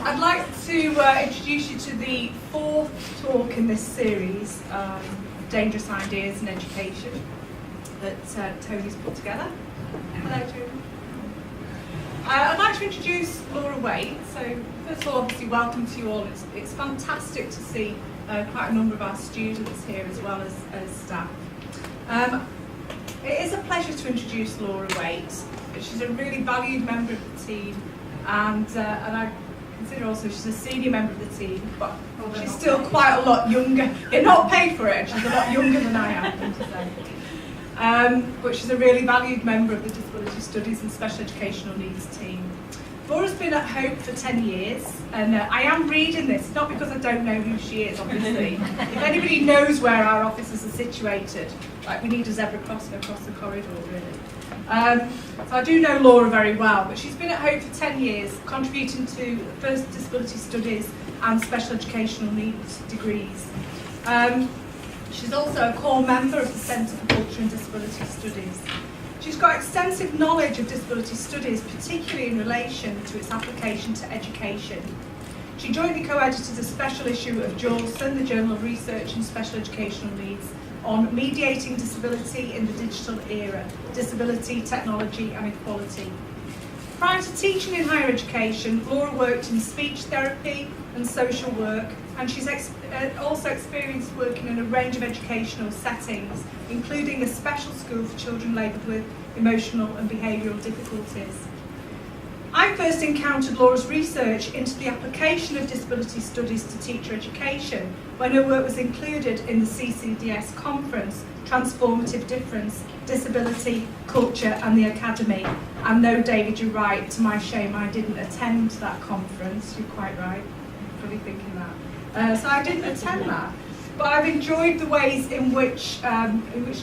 I'd like to introduce you to the fourth talk in this series, Dangerous Ideas in Education, that Tony's put together. Hello, Tony. I'd like to introduce Laura Waite. So, first of all, obviously, welcome to you all. It's fantastic to see quite a number of our students here as well as staff. It is a pleasure to introduce Laura Waite. She's a really valued member of the team, and I consider also she's a senior member of the team, but she's still quite a lot younger. You're not paid for it, she's a lot younger than I am, to say. But she's a really valued member of the Disability Studies and Special Educational Needs team. Laura's been at Hope for 10 years, and I am reading this, not because I don't know who she is, obviously. If anybody knows where our offices are situated, like we need a zebra crossing across the corridor, really. So I do know Laura very well, but she's been at Hope for 10 years, contributing to the first Disability Studies and Special Educational Needs degrees. She's also a core member of the Centre for Culture and Disability Studies. She's got extensive knowledge of disability studies, particularly in relation to its application to education. She jointly co-edited a special issue of Jawson, the Journal of Research in Special Educational Needs, on mediating disability in the digital era, disability, technology and equality. Prior to teaching in higher education, Laura worked in speech therapy and social work, and she's also experienced working in a range of educational settings, including a special school for children labelled with emotional and behavioural difficulties. I first encountered Laura's research into the application of disability studies to teacher education when her work was included in the CCDS conference, Transformative Difference, Disability, Culture and the Academy. And no, David, you're right, to my shame I didn't attend that conference, you're quite right, probably thinking that. So I didn't attend that, but I've enjoyed the ways in which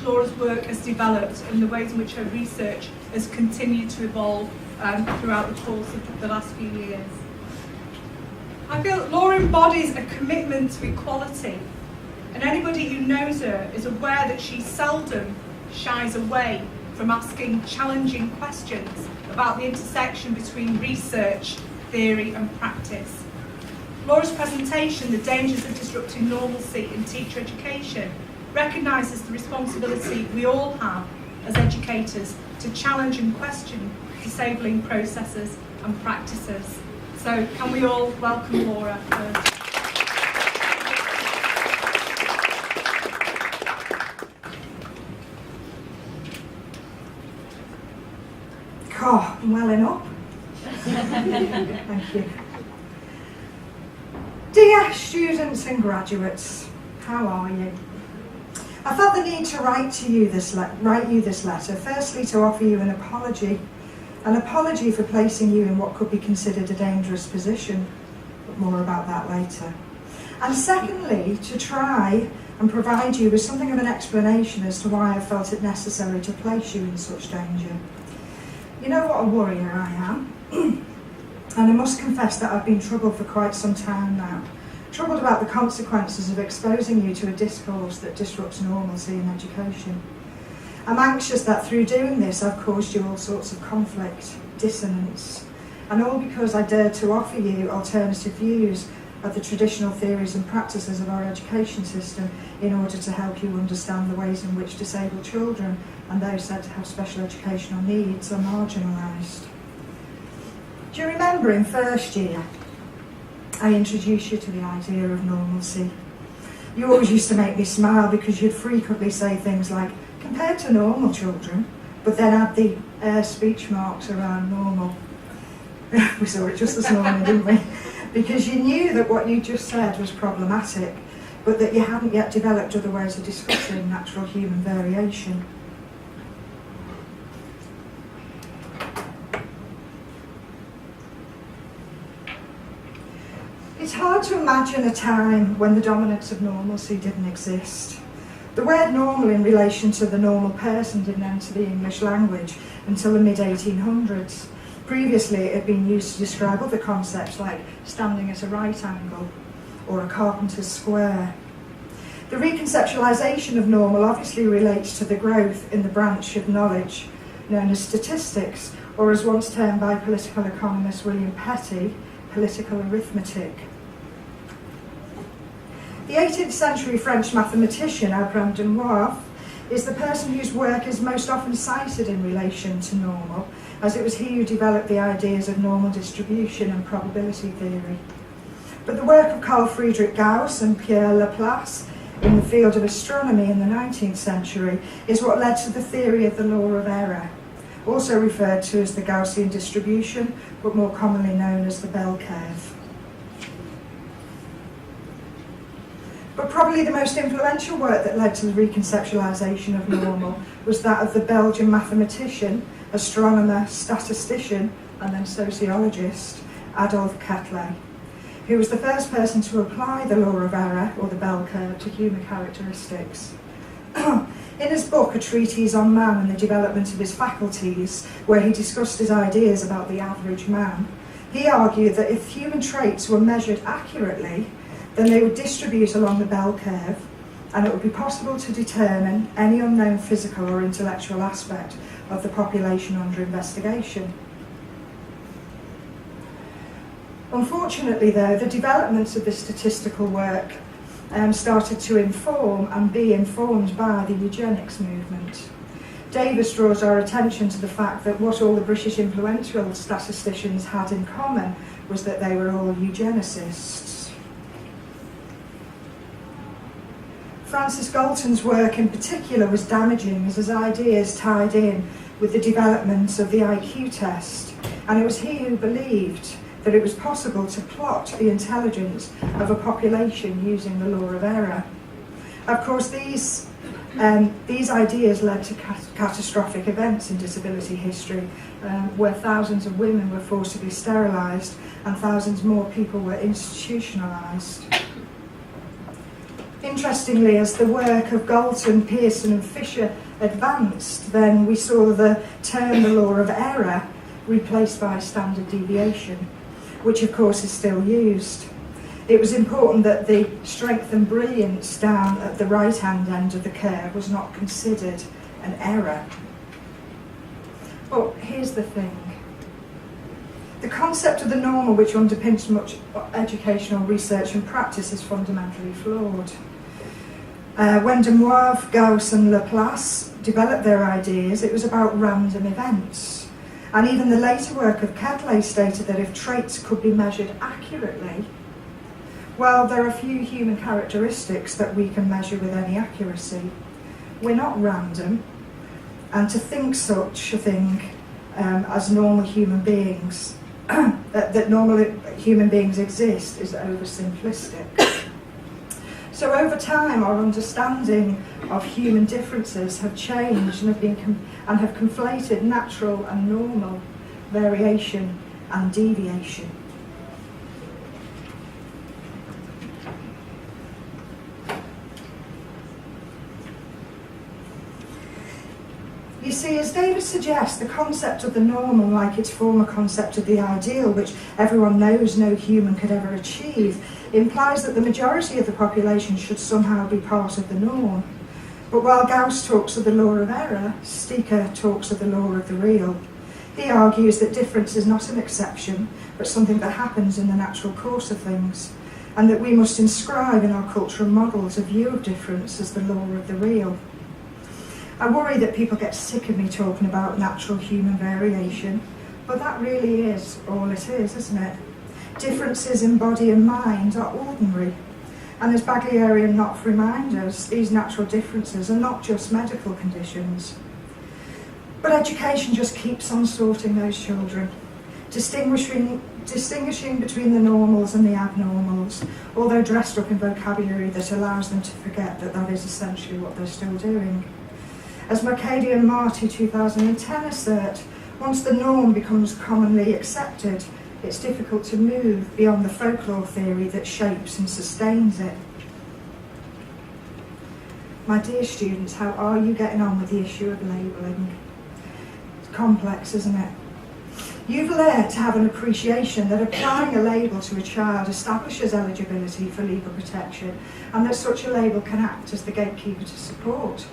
Laura's work has developed and the ways in which her research has continued to evolve throughout the course of the last few years. I feel that Laura embodies a commitment to equality, and anybody who knows her is aware that she seldom shies away from asking challenging questions about the intersection between research, theory and practice. Laura's presentation, The Dangers of Disrupting Normalcy in Teacher Education, recognises the responsibility we all have as educators to challenge and question disabling processes and practices. So can we all welcome Laura first? Oh, I'm welling up. Thank you. Dear students and graduates, how are you? I felt the need to write you this letter, firstly to offer you an apology for placing you in what could be considered a dangerous position, but more about that later. And secondly, to try and provide you with something of an explanation as to why I felt it necessary to place you in such danger. You know what a worrier I am, and I must confess that I've been troubled for quite some time now. Troubled about the consequences of exposing you to a discourse that disrupts normalcy in education. I'm anxious that through doing this I've caused you all sorts of conflict, dissonance, and all because I dared to offer you alternative views of the traditional theories and practices of our education system in order to help you understand the ways in which disabled children and those said to have special educational needs are marginalised. Do you remember in first year, I introduced you to the idea of normalcy? You always used to make me smile because you'd frequently say things like, compared to normal children, but then add the speech marks around normal. We saw it just this morning, didn't we? Because you knew that what you just said was problematic, but that you hadn't yet developed other ways of discussing natural human variation. It's hard to imagine a time when the dominance of normalcy didn't exist. The word normal in relation to the normal person didn't enter the English language until the mid-1800s. Previously it had been used to describe other concepts like standing at a right angle or a carpenter's square. The reconceptualisation of normal obviously relates to the growth in the branch of knowledge known as statistics, or as once termed by political economist William Petty, political arithmetic. The 18th century French mathematician Abraham de Moivre is the person whose work is most often cited in relation to normal, as it was he who developed the ideas of normal distribution and probability theory. But the work of Carl Friedrich Gauss and Pierre Laplace in the field of astronomy in the 19th century is what led to the theory of the law of error, also referred to as the Gaussian distribution, but more commonly known as the bell curve. But probably the most influential work that led to the reconceptualisation of normal was that of the Belgian mathematician, astronomer, statistician, and then sociologist, Adolphe Quetelet, who was the first person to apply the law of error, or the bell curve, to human characteristics. In his book, A Treatise on Man and the Development of His Faculties, where he discussed his ideas about the average man, he argued that if human traits were measured accurately, then they would distribute along the bell curve, and it would be possible to determine any unknown physical or intellectual aspect of the population under investigation. Unfortunately, though, the developments of this statistical work started to inform and be informed by the eugenics movement. Davis draws our attention to the fact that what all the British influential statisticians had in common was that they were all eugenicists. Francis Galton's work in particular was damaging, as his ideas tied in with the development of the IQ test, and it was he who believed that it was possible to plot the intelligence of a population using the law of error. Of course, these ideas led to catastrophic events in disability history, where thousands of women were forcibly sterilised and thousands more people were institutionalised. Interestingly, as the work of Galton, Pearson and Fisher advanced, then we saw the term the law of error replaced by standard deviation, which of course is still used. It was important that the strength and brilliance down at the right-hand end of the curve was not considered an error. But here's the thing. The concept of the normal, which underpins much educational research and practice, is fundamentally flawed. When de Moivre, Gauss and Laplace developed their ideas, it was about random events. And even the later work of Quetelet stated that if traits could be measured accurately, well, there are few human characteristics that we can measure with any accuracy. We're not random, and to think such a thing as normal human beings, that normal human beings exist, is oversimplistic. So over time, our understanding of human differences have changed and have conflated natural and normal, variation and deviation. You see, as Davis suggests, the concept of the normal, like its former concept of the ideal, which everyone knows no human could ever achieve, implies that the majority of the population should somehow be part of the norm. But while Gauss talks of the law of error, Sticker talks of the law of the real. He argues that difference is not an exception, but something that happens in the natural course of things, and that we must inscribe in our cultural models a view of difference as the law of the real. I worry that people get sick of me talking about natural human variation, but that really is all it is, isn't it? Differences in body and mind are ordinary, and as Baglieri and Knopf remind us, these natural differences are not just medical conditions. But education just keeps on sorting those children, distinguishing between the normals and the abnormals, although dressed up in vocabulary that allows them to forget that that is essentially what they're still doing. As Mercady and Marty 2010 assert, once the norm becomes commonly accepted, it's difficult to move beyond the folklore theory that shapes and sustains it. My dear students, how are you getting on with the issue of labelling? It's complex, isn't it? You've learnt to have an appreciation that applying a label to a child establishes eligibility for legal protection, and that such a label can act as the gatekeeper to support.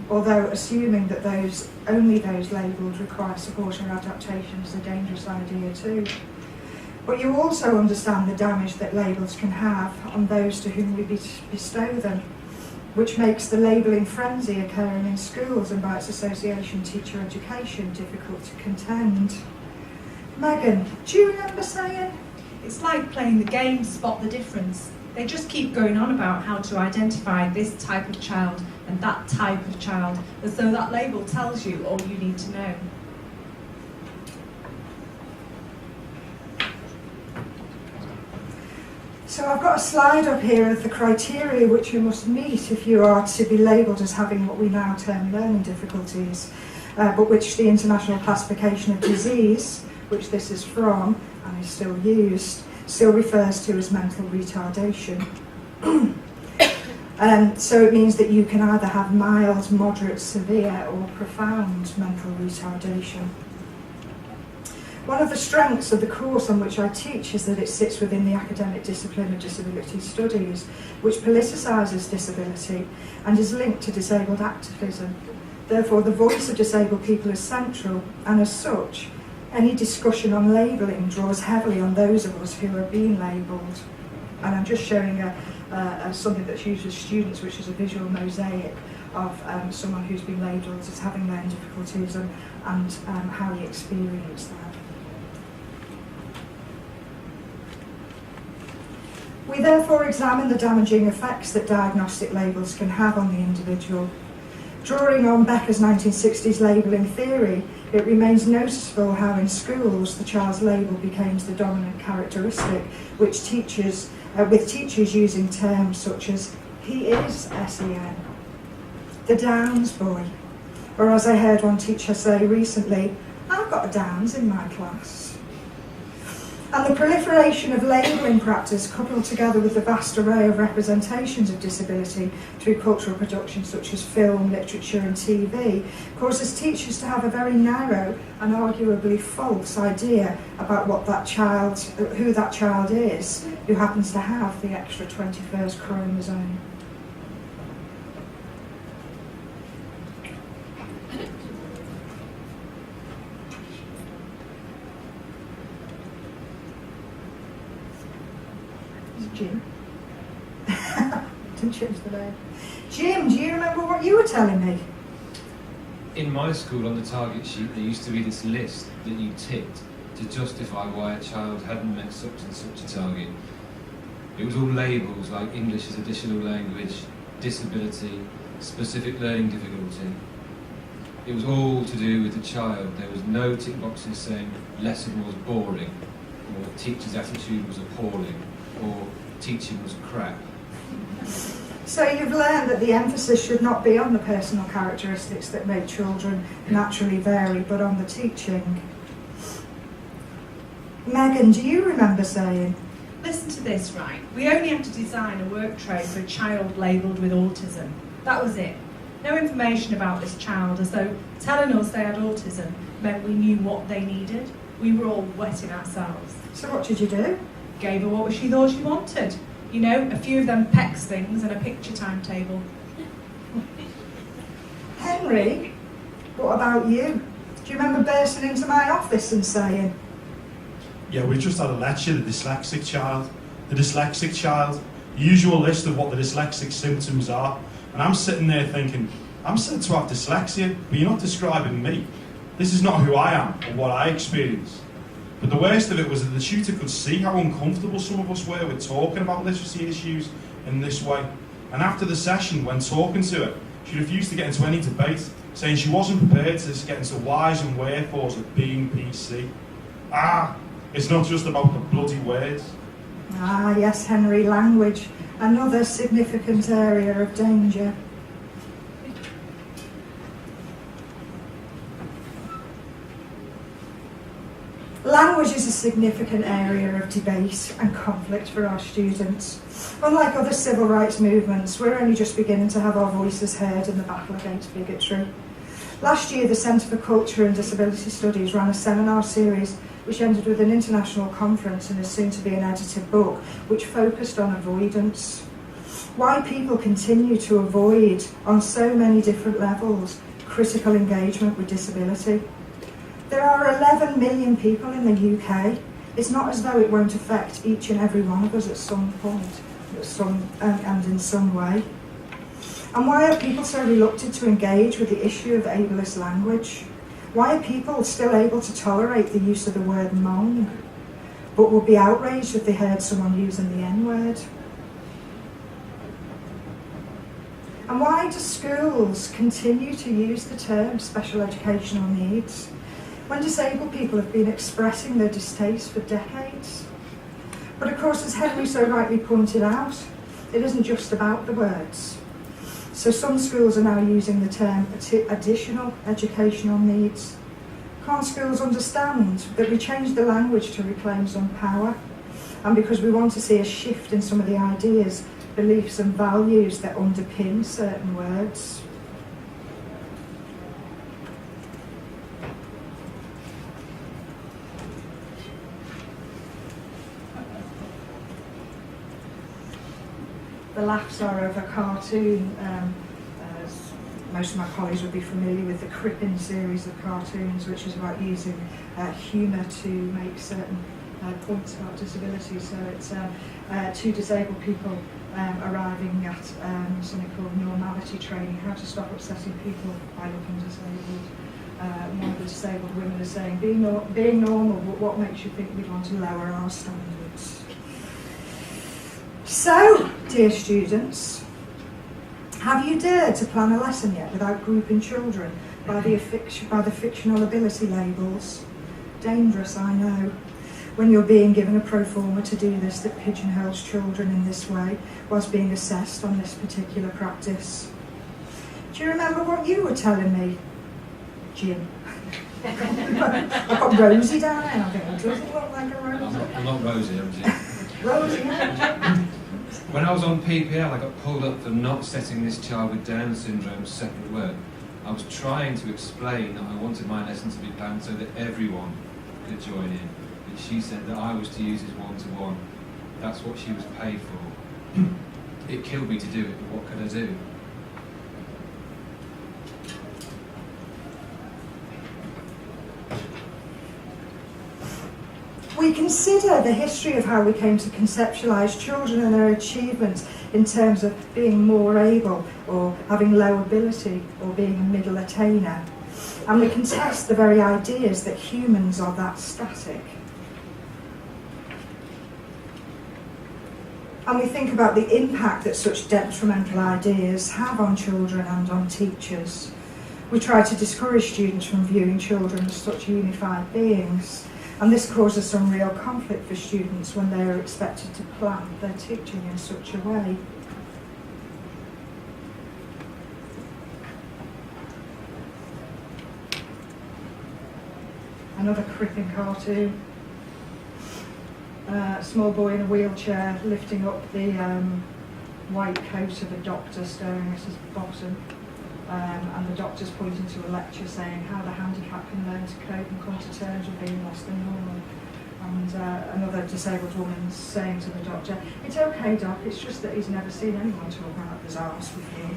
Although assuming that only those labelled require support or adaptation is a dangerous idea too. But you also understand the damage that labels can have on those to whom we bestow them, which makes the labelling frenzy occurring in schools and by its association teacher education difficult to contend. Megan, do you remember saying? It's like playing the game Spot the Difference. They just keep going on about how to identify this type of child and that type of child, as though that label tells you all you need to know. So I've got a slide up here of the criteria which you must meet if you are to be labelled as having what we now term learning difficulties, but which the International Classification of Disease, which this is from and is still used, still refers to as mental retardation. So it means that you can either have mild, moderate, severe or profound mental retardation. One of the strengths of the course on which I teach is that it sits within the academic discipline of disability studies, which politicises disability and is linked to disabled activism. Therefore, the voice of disabled people is central, and as such, any discussion on labelling draws heavily on those of us who are being labelled. And I'm just showing something that's used with students, which is a visual mosaic of someone who's been labelled as having learning difficulties and how he experienced that. We therefore examine the damaging effects that diagnostic labels can have on the individual. Drawing on Becker's 1960s labelling theory, it remains noticeable how in schools the child's label becomes the dominant characteristic, with teachers using terms such as, he is SEN, the Downs boy, or as I heard one teacher say recently, I've got a Downs in my class. And the proliferation of labelling practice, coupled together with the vast array of representations of disability through cultural productions such as film, literature and TV, causes teachers to have a very narrow and arguably false idea about who that child is who happens to have the extra 21st chromosome. Jim. Didn't change the name. Jim, do you remember what you were telling me? In my school, on the target sheet, there used to be this list that you ticked to justify why a child hadn't met such and such a target. It was all labels like English as additional language, disability, specific learning difficulty. It was all to do with the child. There was no tick boxes saying lesson was boring, or teacher's attitude was appalling, or teaching was crap. So you've learned that the emphasis should not be on the personal characteristics that make children naturally vary, but on the teaching. Megan, do you remember saying? Listen to this, right? We only had to design a work tray for a child labelled with autism. That was it. No information about this child, as though telling us they had autism meant we knew what they needed. We were all wetting ourselves. So what did you do? Gave her what she thought she wanted. You know, a few of them PECS things and a picture timetable. Henry, what about you? Do you remember bursting into my office and saying? Yeah, we just had a lecture, the dyslexic child. The dyslexic child, the usual list of what the dyslexic symptoms are. And I'm sitting there thinking, I'm said to have dyslexia, but you're not describing me. This is not who I am or what I experience. But the worst of it was that the tutor could see how uncomfortable some of us were with talking about literacy issues in this way. And after the session, when talking to her, she refused to get into any debate, saying she wasn't prepared to get into whys and wherefores of being PC. It's not just about the bloody words. Ah, yes, Henry, language, another significant area of danger. Language is a significant area of debate and conflict for our students. Unlike other civil rights movements, we're only just beginning to have our voices heard in the battle against bigotry. Last year, the Centre for Culture and Disability Studies ran a seminar series which ended with an international conference and is soon to be an edited book, which focused on avoidance. Why people continue to avoid, on so many different levels, critical engagement with disability. There are 11 million people in the UK, It's not as though it won't affect each and every one of us at some point, and in some way. And why are people so reluctant to engage with the issue of ableist language? Why are people still able to tolerate the use of the word mong, but would be outraged if they heard someone using the N-word? And why do schools continue to use the term special educational needs when disabled people have been expressing their distaste for decades? But of course, as Henry so rightly pointed out, it isn't just about the words. So some schools are now using the term additional educational needs. Can't schools understand that we changed the language to reclaim some power? And because we want to see a shift in some of the ideas, beliefs and values that underpin certain words. The laughs are of a cartoon. As most of my colleagues would be familiar with the Crippen series of cartoons, which is about using humour to make certain points about disability. So it's two disabled people arriving at something called normality training, how to stop upsetting people by looking disabled. One of the disabled women is saying, being normal, but what makes you think we'd want to lower our standards? So, dear students, have you dared to plan a lesson yet without grouping children by the fictional ability labels? Dangerous, I know, when you're being given a pro forma to do this that pigeonholes children in this way whilst being assessed on this particular practice. Do you remember what you were telling me, Jim? I've got Rosie down there, I think it doesn't look like a Rosie. I'm not Rosie, I'm Jim. Rosie, yeah. When I was on PPL, I got pulled up for not setting this child with Down syndrome separate work. I was trying to explain that I wanted my lesson to be planned so that everyone could join in. But she said that I was to use his one-to-one. That's what she was paid for. It killed me to do it, but what could I do? We consider the history of how we came to conceptualise children and their achievements in terms of being more able or having low ability or being a middle attainer. And we contest the very ideas that humans are that static. And we think about the impact that such detrimental ideas have on children and on teachers. We try to discourage students from viewing children as such unified beings. And this causes some real conflict for students when they are expected to plan their teaching in such a way. Another Crippen cartoon. A small boy in a wheelchair lifting up the white coat of a doctor staring at his bottom. And the doctor's pointing to a lecture saying how the handicapped can learn to cope and come to terms with being less than normal. And another disabled woman saying to the doctor, "It's okay, Doc, it's just that he's never seen anyone talk out of his arse before."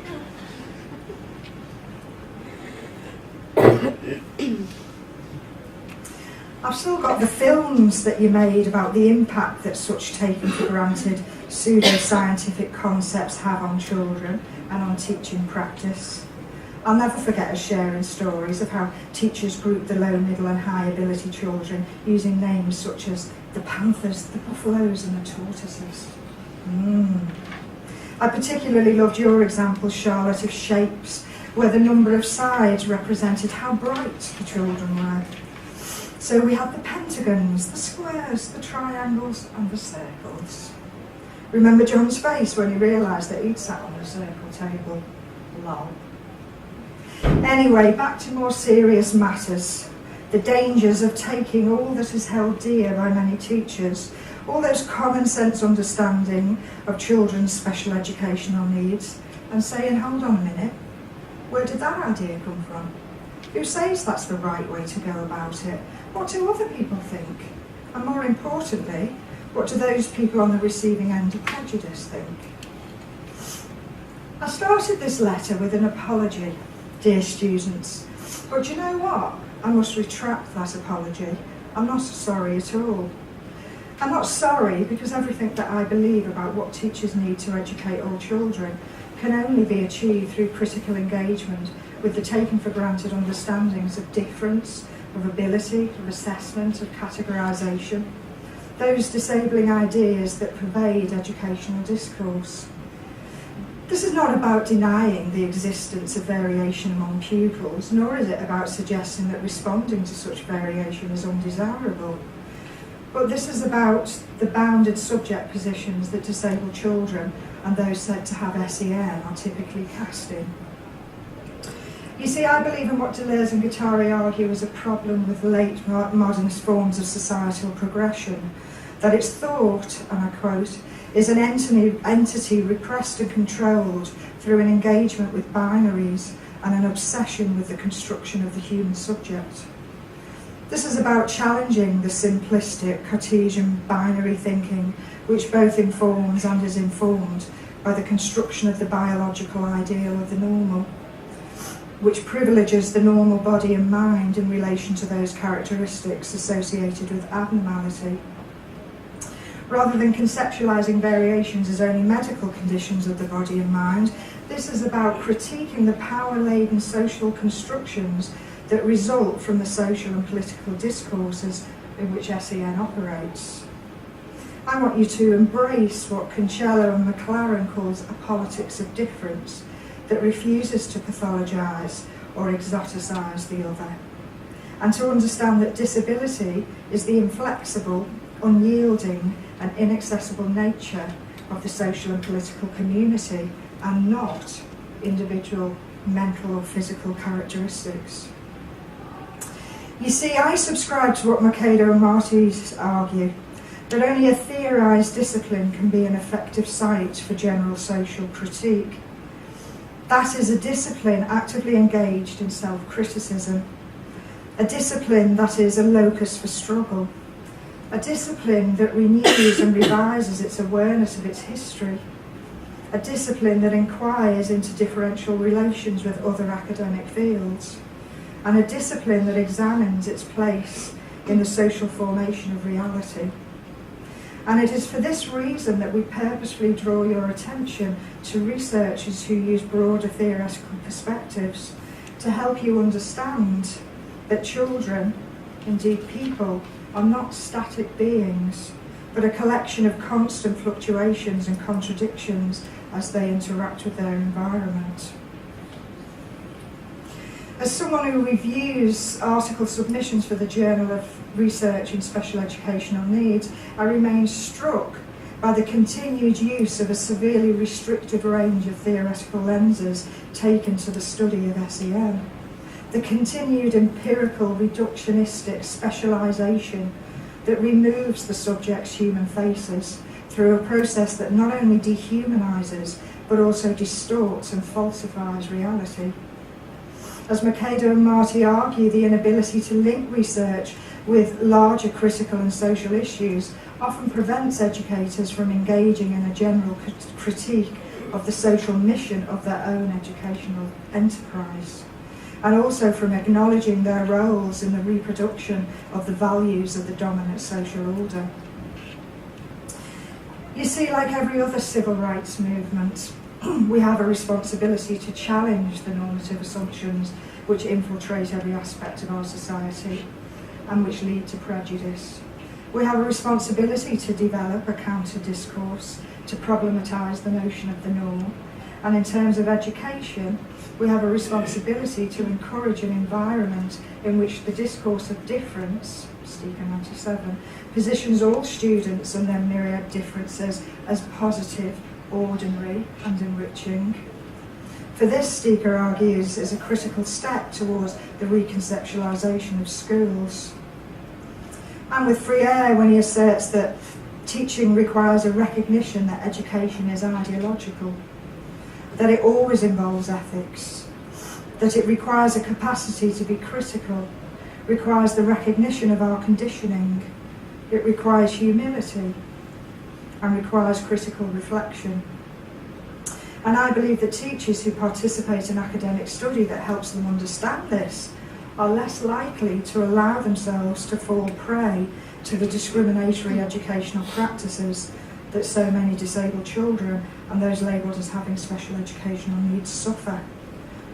I've still got the films that you made about the impact that such taken for granted pseudo-scientific concepts have on children and on teaching practice. I'll never forget us sharing stories of how teachers grouped the low, middle and high ability children using names such as the panthers, the buffaloes and the tortoises. I particularly loved your example, Charlotte, of shapes, where the number of sides represented how bright the children were. So we had the pentagons, the squares, the triangles and the circles. Remember John's face when he realised that he'd sat on a circle table? Lol. Anyway, back to more serious matters. The dangers of taking all that is held dear by many teachers, all those common sense understanding of children's special educational needs, and saying, hold on a minute, where did that idea come from? Who says that's the right way to go about it? What do other people think? And more importantly, what do those people on the receiving end of prejudice think? I started this letter with an apology, dear students, but you know what? I must retract that apology. I'm not sorry at all. I'm not sorry, because everything that I believe about what teachers need to educate all children can only be achieved through critical engagement with the taken for granted understandings of difference, of ability, of assessment, of categorisation, those disabling ideas that pervade educational discourse. This is not about denying the existence of variation among pupils, nor is it about suggesting that responding to such variation is undesirable. But this is about the bounded subject positions that disabled children and those said to have SEN are typically cast in. You see, I believe in what Deleuze and Guattari argue is a problem with late modernist forms of societal progression, that it's thought, and I quote, is an entity repressed and controlled through an engagement with binaries and an obsession with the construction of the human subject. This is about challenging the simplistic Cartesian binary thinking which both informs and is informed by the construction of the biological ideal of the normal, which privileges the normal body and mind in relation to those characteristics associated with abnormality. Rather than conceptualising variations as only medical conditions of the body and mind, this is about critiquing the power-laden social constructions that result from the social and political discourses in which SEN operates. I want you to embrace what Concello and McLaren calls a politics of difference that refuses to pathologise or exoticise the other, and to understand that disability is the inflexible, unyielding and inaccessible nature of the social and political community and not individual mental or physical characteristics. You see, I subscribe to what Mercado and Marty argue, that only a theorised discipline can be an effective site for general social critique. That is a discipline actively engaged in self-criticism, a discipline that is a locus for struggle, a discipline that renews and revises its awareness of its history, a discipline that inquires into differential relations with other academic fields, and a discipline that examines its place in the social formation of reality. And it is for this reason that we purposefully draw your attention to researchers who use broader theoretical perspectives to help you understand that children, indeed people, are not static beings, but a collection of constant fluctuations and contradictions as they interact with their environment. As someone who reviews article submissions for the Journal of Research in Special Educational Needs, I remain struck by the continued use of a severely restricted range of theoretical lenses taken to the study of SEN. The continued empirical reductionistic specialisation that removes the subject's human faces through a process that not only dehumanises but also distorts and falsifies reality. As Mercado and Marty argue, the inability to link research with larger critical and social issues often prevents educators from engaging in a general critique of the social mission of their own educational enterprise, and also from acknowledging their roles in the reproduction of the values of the dominant social order. You see, like every other civil rights movement, we have a responsibility to challenge the normative assumptions which infiltrate every aspect of our society and which lead to prejudice. We have a responsibility to develop a counter-discourse, to problematise the notion of the norm, and in terms of education, we have a responsibility to encourage an environment in which the discourse of difference, Sticker 97, positions all students and their myriad differences as positive, ordinary and enriching. For this, Sticker argues, is a critical step towards the reconceptualisation of schools. And with Freire, when he asserts that teaching requires a recognition that education is ideological, that it always involves ethics, that it requires a capacity to be critical, requires the recognition of our conditioning, it requires humility, and requires critical reflection. And I believe that teachers who participate in academic study that helps them understand this are less likely to allow themselves to fall prey to the discriminatory educational practices that so many disabled children and those labelled as having special educational needs suffer.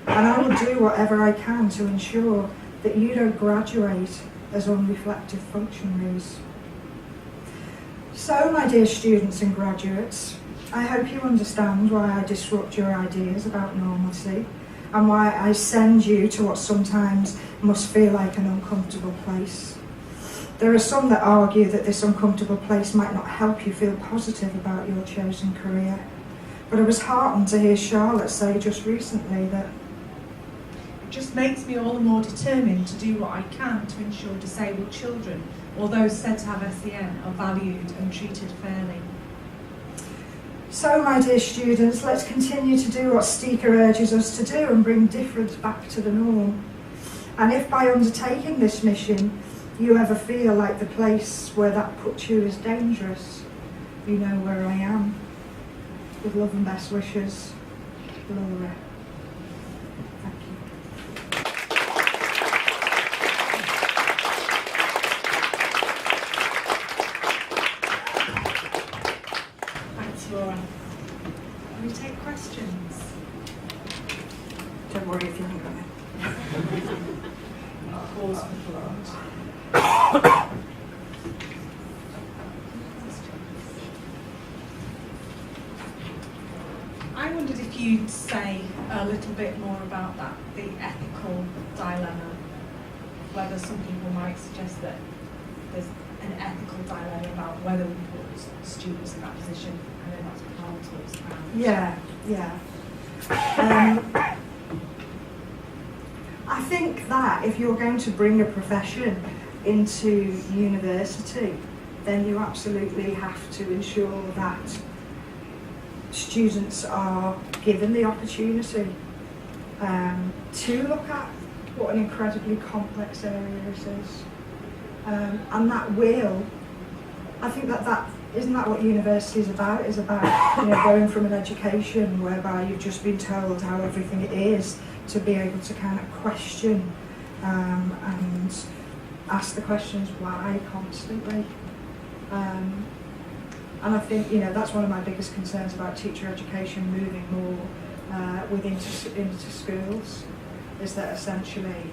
And I will do whatever I can to ensure that you don't graduate as unreflective functionaries. So, my dear students and graduates, I hope you understand why I disrupt your ideas about normalcy and why I send you to what sometimes must feel like an uncomfortable place. There are some that argue that this uncomfortable place might not help you feel positive about your chosen career. But I was heartened to hear Charlotte say just recently that it just makes me all the more determined to do what I can to ensure disabled children, or those said to have SEN, are valued and treated fairly. So, my dear students, let's continue to do what Stika urges us to do and bring difference back to the norm. And if by undertaking this mission you ever feel like the place where that puts you is dangerous, you know where I am. With love and best wishes, Laura. Thank you. Thanks, Laura. Can we take questions? Don't worry if you haven't got it. Pause for thought. I wondered if you'd say a little bit more about that, the ethical dilemma, whether some people might suggest that there's an ethical dilemma about whether we put students in that position. I know that's what Carl talks about. Yeah. I think that if you're going to bring a profession into university, then you absolutely have to ensure that students are given the opportunity to look at what an incredibly complex area this is. And that will, I think that isn't that what university is about? It's about going from an education whereby you've just been told how everything is to be able to kind of question and ask the questions why constantly. And I think that's one of my biggest concerns about teacher education moving more into schools, is that essentially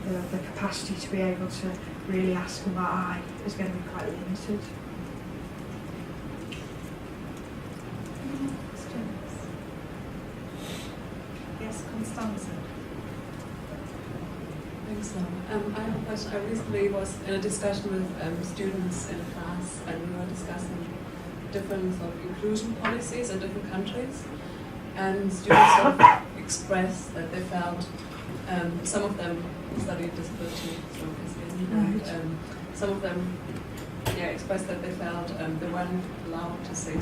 the capacity to be able to really ask why is going to be quite limited. Yes, Constanza. Thanks, Laura. I have a question. I recently was in a discussion with students in a class, and we were discussing different sort of inclusion policies in different countries. And students sort of expressed that they felt, some of them studied disability, and some of them expressed that they felt they weren't allowed to say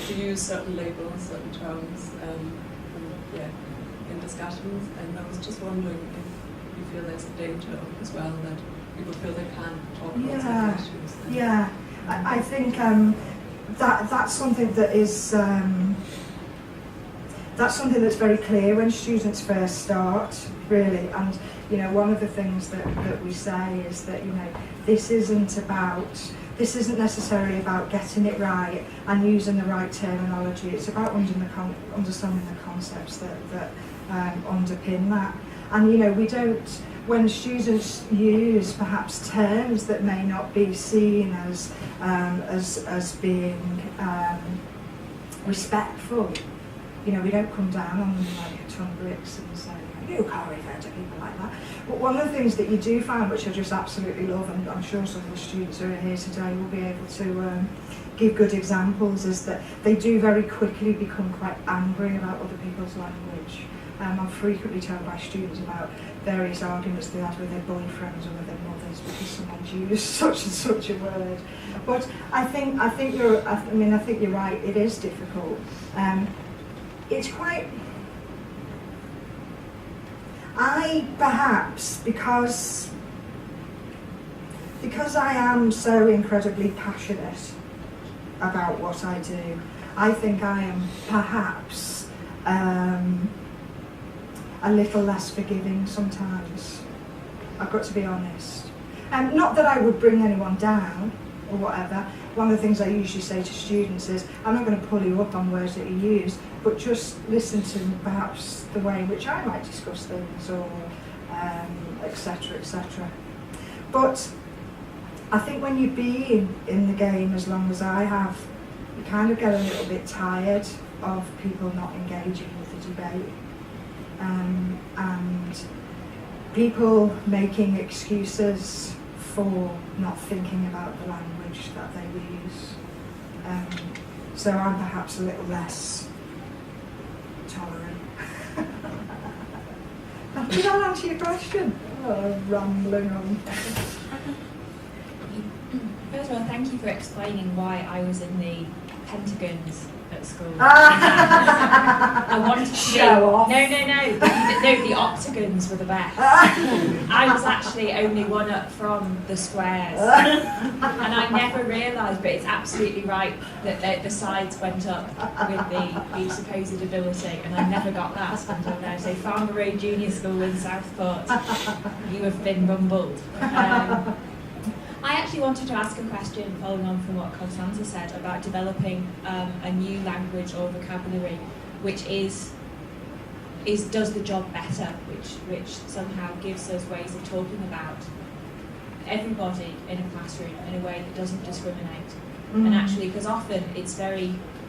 to use certain labels, certain terms, in discussions. And I was just wondering if you feel there's a danger as well that people feel they can't talk about certain issues. Yeah, I think that's something that is that's something that's very clear when students first start, really. And one of the things that we say is that this isn't necessarily about getting it right and using the right terminology. It's about understanding the concepts that underpin that. And we don't, when students use perhaps terms that may not be seen as being respectful, we don't come down on them like a ton of bricks and say, you can't refer to people like that. But one of the things that you do find, which I just absolutely love, and I'm sure some of the students who are here today will be able to give good examples, is that they do very quickly become quite angry about other people's language. I'm frequently told by students about various arguments they had with their boyfriends or with their mothers because someone's used such and such a word. But I think you're right. It is difficult. It's quite. I perhaps because I am so incredibly passionate about what I do, I think I am perhaps a little less forgiving sometimes. I've got to be honest. Not that I would bring anyone down or whatever. One of the things I usually say to students is, I'm not going to pull you up on words that you use, but just listen to perhaps the way in which I might discuss things, or etc., etc. But I think when you've been in the game as long as I have, you kind of get a little bit tired of people not engaging with the debate, and people making excuses for not thinking about the language that they use. So I'm perhaps a little less tolerant. Did that answer your question? Oh, rambling on. First of all, thank you for explaining why I was in the pentagons at school. I wanted to Show off. No, the octagons were the best. I was actually only one up from the squares. And I never realised, but it's absolutely right, that the sides went up with the supposed ability, and I never got that until now. So Farmer Road Junior School in Southport, you have been rumbled. I actually wanted to ask a question following on from what Constanza said about developing a new language or vocabulary which does the job better, which somehow gives us ways of talking about everybody in a classroom in a way that doesn't discriminate. And actually, because often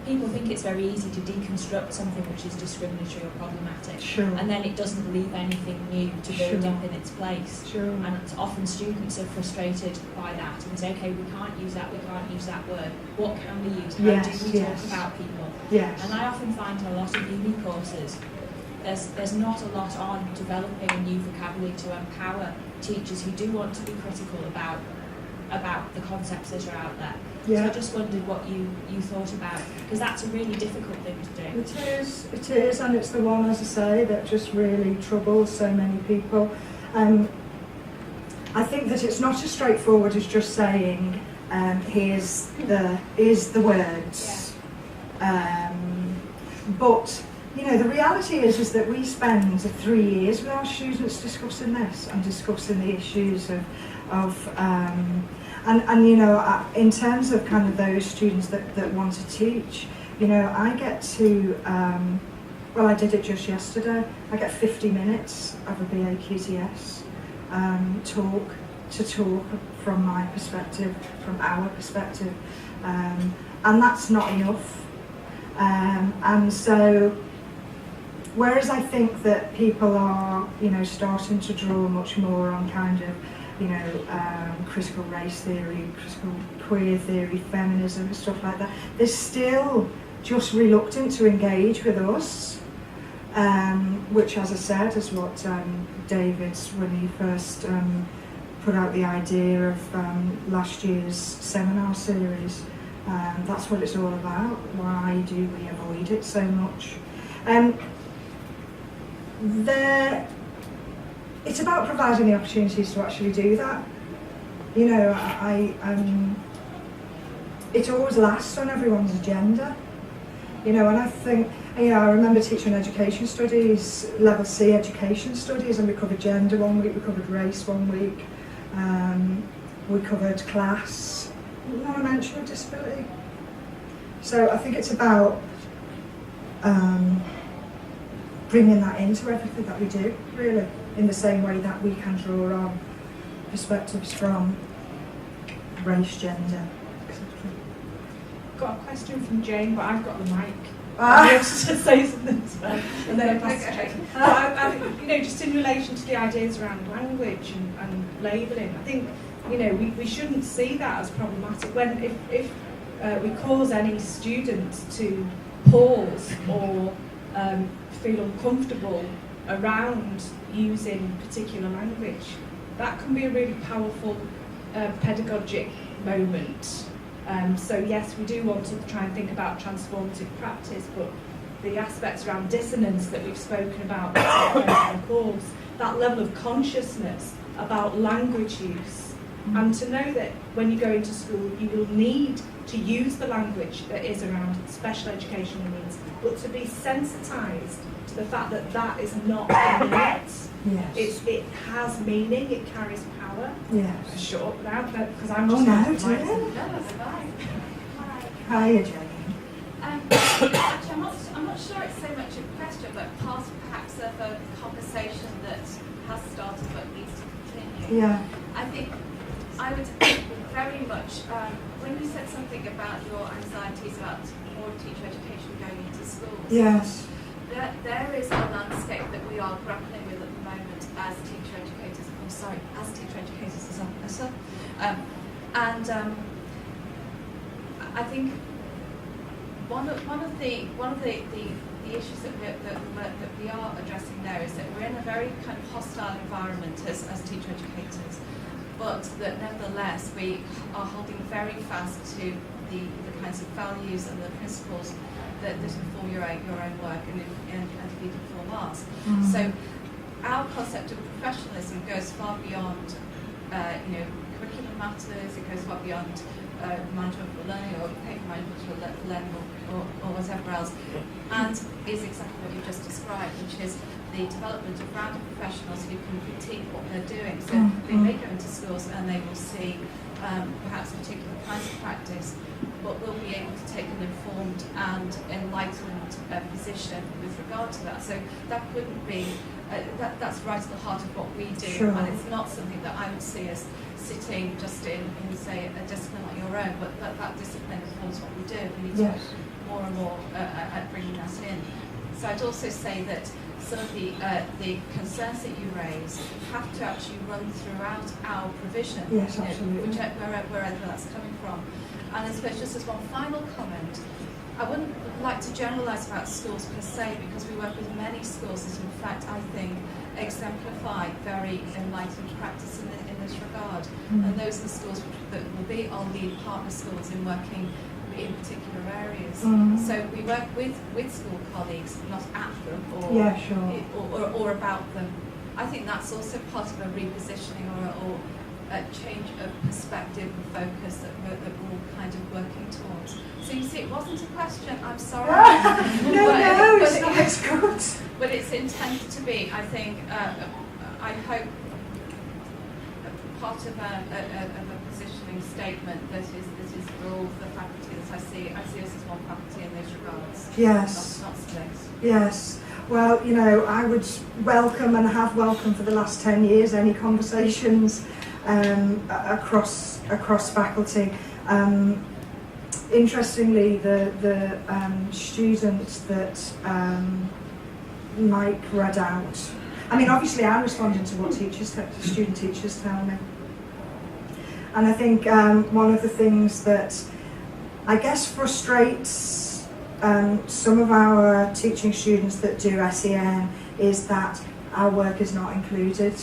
people think it's very easy to deconstruct something which is discriminatory or problematic, and then it doesn't leave anything new to build up in its place. And often students are frustrated by that and say, okay, we can't use that word. What can we use? How do we talk about people? And I often find in a lot of uni courses, there's not a lot on developing a new vocabulary to empower teachers who do want to be critical about the concepts that are out there. So I just wondered what you thought about, because that's a really difficult thing to do. It is, and it's the one, as I say, that just really troubles so many people. I think that it's not as straightforward as just saying, here's the words. But the reality is that we spend 3 years with our students discussing this and discussing the issues and in terms of kind of those students that want to teach, I get to, I did it just yesterday, I get 50 minutes of a BAQTS talk from my perspective, from our perspective, and that's not enough. And so, whereas I think that people are, starting to draw much more on kind of, critical race theory, critical queer theory, feminism and stuff like that, they're still just reluctant to engage with us, which, as I said, is what David's, when he first put out the idea of last year's seminar series, that's what it's all about. Why do we avoid it so much? It's about providing the opportunities to actually do that. It always lasts on everyone's agenda. And I think, I remember teaching education studies, level C education studies, and we covered gender one week, we covered race one week, we covered class, not a mention of disability. So I think it's about bringing that into everything that we do, really, in the same way that we can draw on perspectives from race, gender, etc. Got a question from Jane, but I've got the mic. I have to say something as well, and then I'll pass to Jane. But just in relation to the ideas around language and labelling, I think we shouldn't see that as problematic. When if we cause any student to pause or feel uncomfortable around using particular language, that can be a really powerful pedagogic moment. So yes, we do want to try and think about transformative practice, but the aspects around dissonance that we've spoken about in the course, that level of consciousness about language use And to know that when you go into school, you will need to use the language that is around special educational needs, but to be sensitised to the fact that that is not innate. Yes. It has meaning, it carries power. Yes. Shut up now, because I'm Oh, just no, going to dear. No, that's fine. Hi. Hiya, Jane. Actually, I'm not sure it's so much a question, but part perhaps of a conversation that has started but needs to continue. Yeah. I think I would very much, when you said something about your anxieties about more teacher education going into schools, Yes. there is a landscape that we are grappling with at the moment as teacher educators, as teacher educators as myself. I think one of the issues that we are addressing there is that we're in a very kind of hostile environment as teacher educators, but that nevertheless we are holding very fast to the kinds of values and the principles that inform your own work and indeed inform ours. So our concept of professionalism goes far beyond curriculum matters. It goes far beyond management for learning or paper management for learning or whatever else, and is exactly what you just described, which is the development of rounded professionals who can critique what they're doing. So they may go into schools and they will see perhaps particular kinds of practice, but will be able to take an informed and enlightened position with regard to that. So that couldn't be, that's right at the heart of what we do, Sure. and it's not something that I would see as sitting just in say, a discipline like your own, but that discipline informs what we do. We need to Yes. work more and more at bringing that in. So I'd also say that some of the concerns that you raise have to actually run throughout our provision, Yes, absolutely. wherever that's coming from. And I suppose just as one final comment, I wouldn't like to generalise about schools per se, because we work with many schools that in fact I think exemplify very enlightened practice in this regard. And those are the schools that will be our lead partner schools in working in particular areas. So we work with school colleagues, not at them or about them. I think that's also part of a repositioning or a change of perspective and focus that we're all kind of working towards. So you see, it wasn't a question, I'm sorry. No, it's good. But it's intended to be, I think, I hope, part of a positioning statement that is for all the faculty that I see us as one faculty in those regards. Yes. Not split. Yes. Well, I would welcome and have welcomed for the last 10 years any conversations across faculty. Interestingly, the students that Mike read out, I mean, obviously I'm responding to what student teachers tell me. And I think one of the things that I guess frustrates some of our teaching students that do SEN is that our work is not included.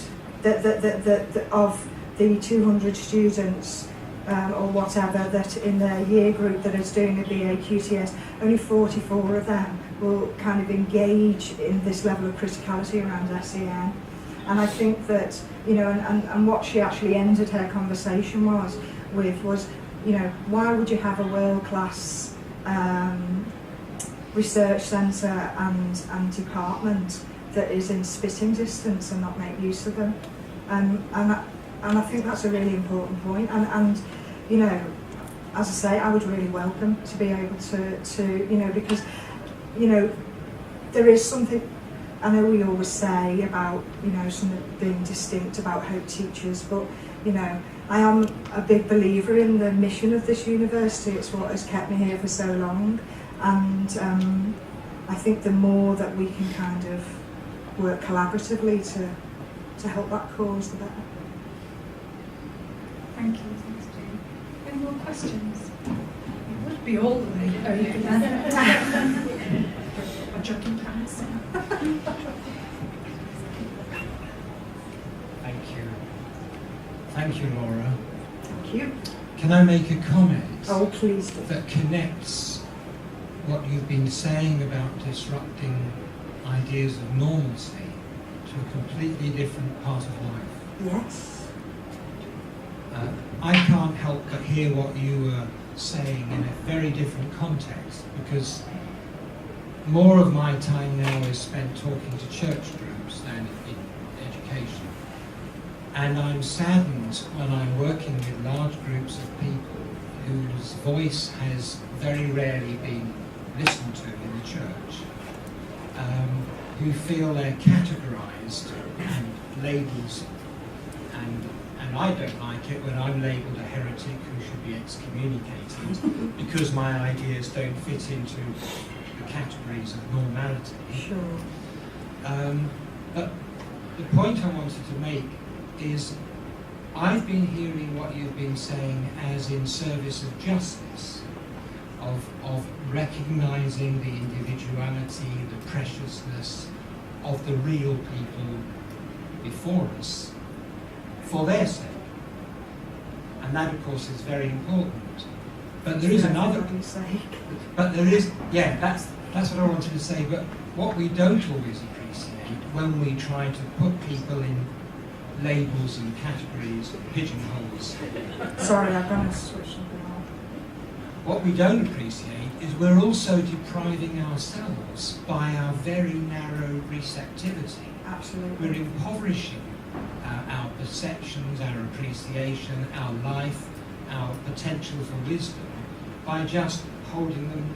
Of the 200 students or whatever that in their year group that is doing a BA QTS, only 44 of them will kind of engage in this level of criticality around SEN. And I think that, and what she actually ended her conversation with was, why would you have a world-class research centre and department that is in spitting distance and not make use of them? And I think that's a really important point. And as I say, I would really welcome to be able to because, there is something, I know we always say about, something being distinct about Hope Teachers, but, I am a big believer in the mission of this university. It's what has kept me here for so long. And I think the more that we can kind of work collaboratively to help that cause, the better. Thank you, thanks, Jane. Any more questions? It would be all the way over there. A jogging pants. Thank you, Laura. Thank you. Can I make a comment Oh, please do. that connects what you've been saying about disrupting ideas of normalcy to a completely different part of life? Yes. I can't help but hear what you were saying in a very different context, because more of my time now is spent talking to church groups than in education. And I'm saddened when I'm working with large groups of people whose voice has very rarely been listened to in the church, who feel they're categorised and labels, and I don't like it when I'm labelled a heretic who should be excommunicated because my ideas don't fit into the categories of normality. Sure. But the point I wanted to make is I've been hearing what you've been saying as in service of justice, of recognising the individuality, the preciousness of the real people before us for their sake. And that, of course, is very important. But there is another... But there is... Yeah, that's what I wanted to say. But what we don't always appreciate when we try to put people in labels and categories, pigeonholes... Sorry, I'm going to switch something on. What we don't appreciate is we're also depriving ourselves by our very narrow receptivity. Absolutely. We're impoverishing our perceptions, our appreciation, our life, our potential for wisdom by just holding them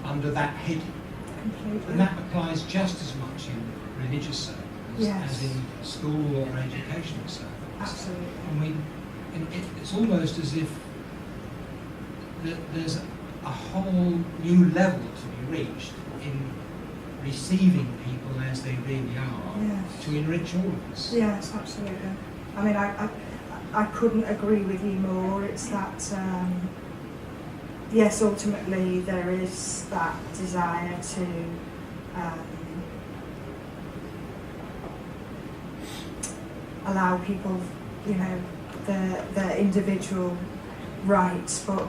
under that heading. Completely. And that applies just as much in religious circles as in school or educational circles. Absolutely. And it's almost as if there's a whole new level to be reached in receiving people as they really are to enrich all of us. Yes, absolutely. I mean, I couldn't agree with you more. It's that, yes, ultimately there is that desire to allow people, their individual rights, but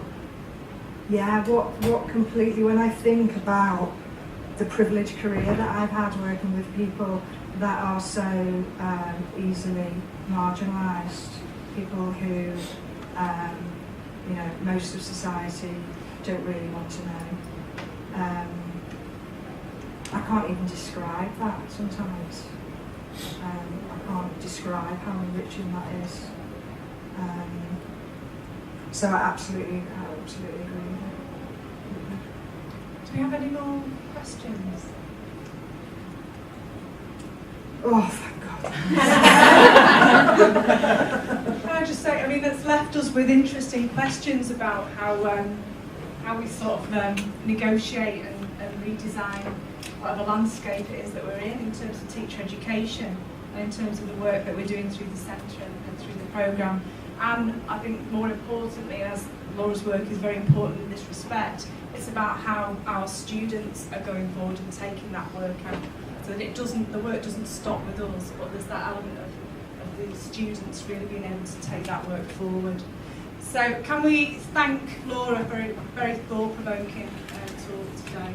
what completely, when I think about the privileged career that I've had working with people that are so easily marginalised, people who, most of society don't really want to know. I can't even describe that sometimes. I can't describe how enriching that is. So I absolutely agree with you. Do we have any more questions? Oh, thank God. Can I just say, that's left us with interesting questions about how we sort of negotiate and redesign whatever landscape it is that we're in terms of teacher education and in terms of the work that we're doing through the centre and through the programme. And I think more importantly, as Laura's work is very important in this respect, it's about how our students are going forward and taking that work out, so that the work doesn't stop with us, but there's that element of the students really being able to take that work forward. So can we thank Laura for a very thought-provoking talk today.